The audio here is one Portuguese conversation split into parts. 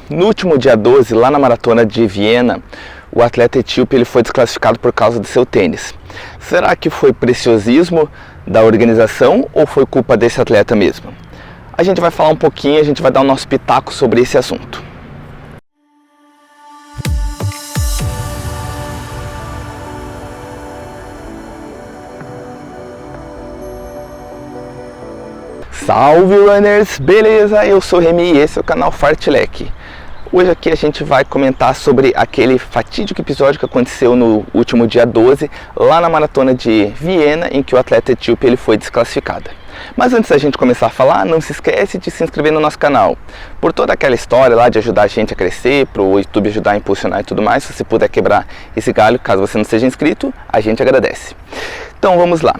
No último dia 12, lá na maratona de Viena, o atleta etíope ele foi desclassificado por causa do seu tênis. Será que foi preciosismo da organização ou foi culpa desse atleta mesmo? A gente vai falar um pouquinho, a gente vai dar o nosso pitaco sobre esse assunto. Salve runners, beleza? Eu sou o Remy e esse é o canal Fartlek. Hoje aqui a gente vai comentar sobre aquele fatídico episódio que aconteceu no último dia 12, lá na maratona de Viena, em que o atleta etíope ele foi desclassificado. Mas antes da gente começar a falar, não se esquece de se inscrever no nosso canal. Por toda aquela história lá de ajudar a gente a crescer, para o YouTube ajudar a impulsionar e tudo mais, se você puder quebrar esse galho, caso você não seja inscrito, a gente agradece. Então vamos lá.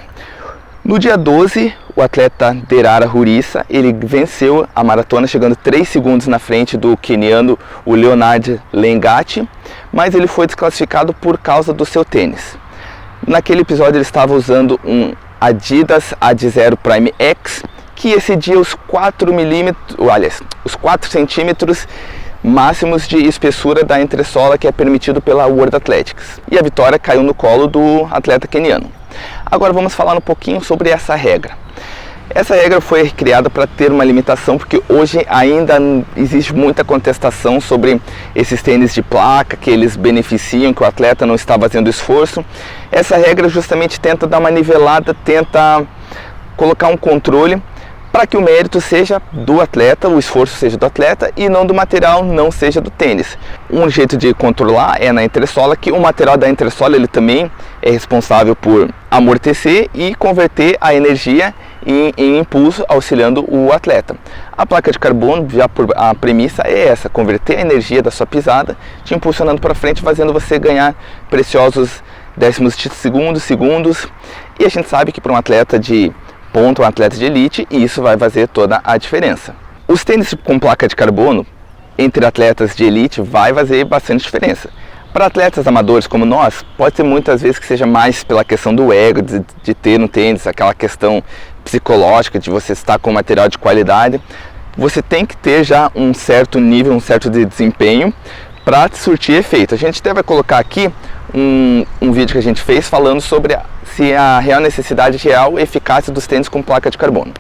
No dia 12, o atleta Derara Hurissa, ele venceu a maratona chegando 3 segundos na frente do queniano, o Leonard Lengati, mas ele foi desclassificado por causa do seu tênis. Naquele episódio ele estava usando um Adidas Adizero Prime X, que excedia os 4 centímetros máximos de espessura da entressola que é permitido pela World Athletics. E a vitória caiu no colo do atleta queniano. Agora vamos falar um pouquinho sobre essa regra. Essa regra foi criada para ter uma limitação, porque hoje ainda existe muita contestação sobre esses tênis de placa, que eles beneficiam, que o atleta não está fazendo esforço. Essa regra justamente tenta dar uma nivelada, tenta colocar um controle para que o mérito seja do atleta, o esforço seja do atleta e não do material, não seja do tênis. Um jeito de controlar é na entressola, que o material da entressola ele também é responsável por amortecer e converter a energia em impulso, auxiliando o atleta. A placa de carbono, já a premissa é essa, converter a energia da sua pisada, te impulsionando para frente, fazendo você ganhar preciosos décimos de segundos, e a gente sabe que para um atleta de ponto, um atleta de elite, e isso vai fazer toda a diferença. Os tênis com placa de carbono, entre atletas de elite, vai fazer bastante diferença. Para atletas amadores como nós, pode ser muitas vezes que seja mais pela questão do ego, de ter um tênis, aquela questão psicológica de você estar com material de qualidade. Você tem que ter já um certo nível, um certo de desempenho para surtir efeito. A gente até vai colocar aqui um vídeo que a gente fez falando sobre se a real necessidade real e eficácia dos tênis com placa de carbono.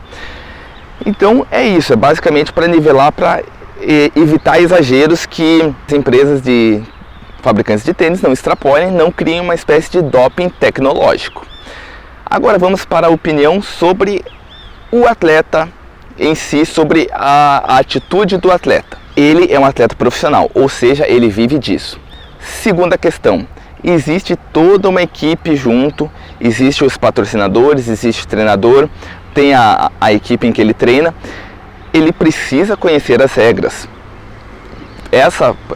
Então é isso, é basicamente para nivelar, para evitar exageros que as empresas de fabricantes de tênis não extrapolem, não criem uma espécie de doping tecnológico. Agora vamos para a opinião sobre o atleta em si, sobre a atitude do atleta. Ele é um atleta profissional, ou seja, ele vive disso. Segunda questão, existe toda uma equipe junto, existe os patrocinadores, existe o treinador, tem a equipe em que ele treina, ele precisa conhecer as regras.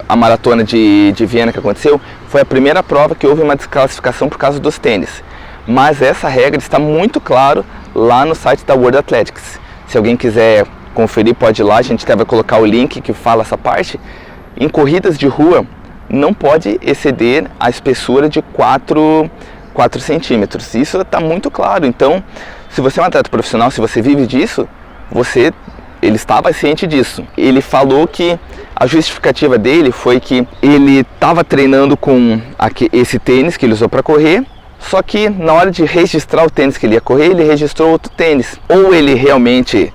A maratona de Viena que aconteceu, foi a primeira prova que houve uma desclassificação por causa dos tênis. Mas essa regra está muito claro lá no site da World Athletics. Se alguém quiser conferir, pode ir lá, a gente até vai colocar o link que fala essa parte. Em corridas de rua, não pode exceder a espessura de 4 centímetros. Isso está muito claro. Então, se você é um atleta profissional, se você vive disso, ele estava ciente disso. Ele falou que a justificativa dele foi que ele estava treinando com esse tênis que ele usou para correr, só que na hora de registrar o tênis que ele ia correr, ele registrou outro tênis. Ou ele realmente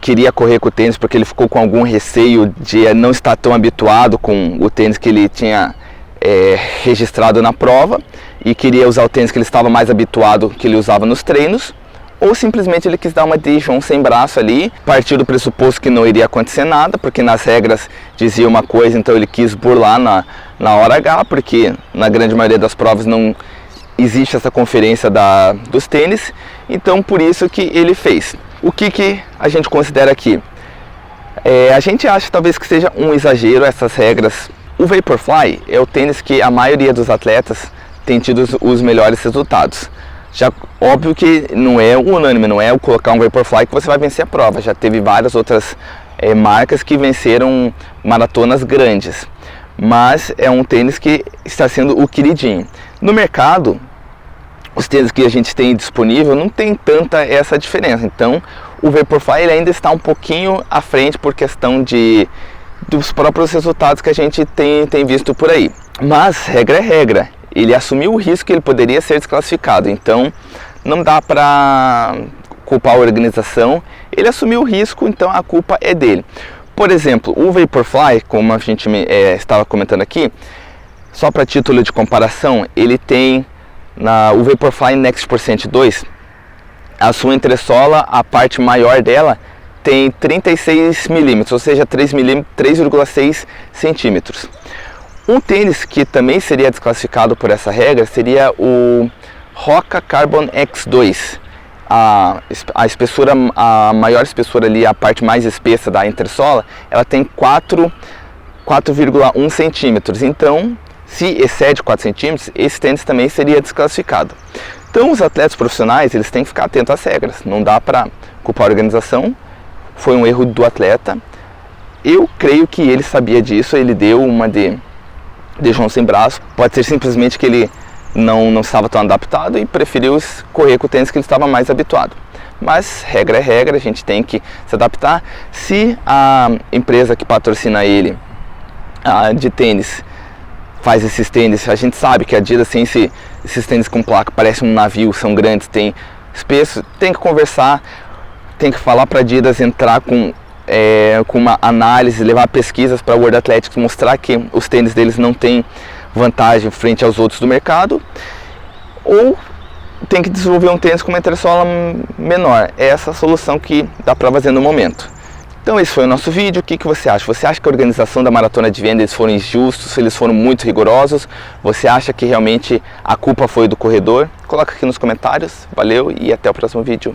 queria correr com o tênis porque ele ficou com algum receio de não estar tão habituado com o tênis que ele tinha registrado na prova e queria usar o tênis que ele estava mais habituado, que ele usava nos treinos, ou simplesmente ele quis dar uma de João sem braço ali, partiu do pressuposto que não iria acontecer nada, porque nas regras dizia uma coisa, então ele quis burlar na hora H, porque na grande maioria das provas não existe essa conferência dos tênis, então por isso que ele fez. O que a gente considera aqui? A gente acha talvez que seja um exagero essas regras. O Vaporfly é o tênis que a maioria dos atletas tem tido os melhores resultados. Já óbvio que não é unânime, não é o colocar um Vaporfly que você vai vencer a prova. Já teve várias outras marcas que venceram maratonas grandes. Mas é um tênis que está sendo o queridinho. No mercado, os tênis que a gente tem disponível não tem tanta essa diferença. Então o Vaporfly ele ainda está um pouquinho à frente por questão de dos próprios resultados que a gente tem visto por aí. Mas regra é regra, ele assumiu o risco que ele poderia ser desclassificado, então não dá para culpar a organização, ele assumiu o risco, então a culpa é dele. Por exemplo, o Vaporfly, como a gente estava comentando aqui, só para título de comparação, ele tem o Vaporfly Next Percent 2, a sua entressola, a parte maior dela, tem 36 milímetros, ou seja, 3,6 centímetros. Um tênis que também seria desclassificado por essa regra seria o Hoka Carbon X2. A espessura, a maior espessura ali, a parte mais espessa da entressola, ela tem 4,1 centímetros. Então, se excede 4 centímetros, esse tênis também seria desclassificado. Então, os atletas profissionais, eles têm que ficar atentos às regras. Não dá para culpar a organização. Foi um erro do atleta. Eu creio que ele sabia disso, ele deu uma de João sem braço. Pode ser simplesmente que ele não estava tão adaptado e preferiu correr com o tênis que ele estava mais habituado. Mas regra é regra, a gente tem que se adaptar. Se a empresa que patrocina ele de tênis faz esses tênis, a gente sabe que a Adidas tem esses tênis com placa, parece um navio, são grandes, tem espesso, tem que conversar, tem que falar para a Adidas entrar com uma análise, levar pesquisas para a World Athletics, mostrar que os tênis deles não têm vantagem frente aos outros do mercado, ou tem que desenvolver um tênis com uma entressola menor. É essa a solução que dá para fazer no momento. Então esse foi o nosso vídeo. O que você acha? Você acha que a organização da Maratona de Viena, eles foram injustos, eles foram muito rigorosos? Você acha que realmente a culpa foi do corredor? Coloca aqui nos comentários. Valeu e até o próximo vídeo.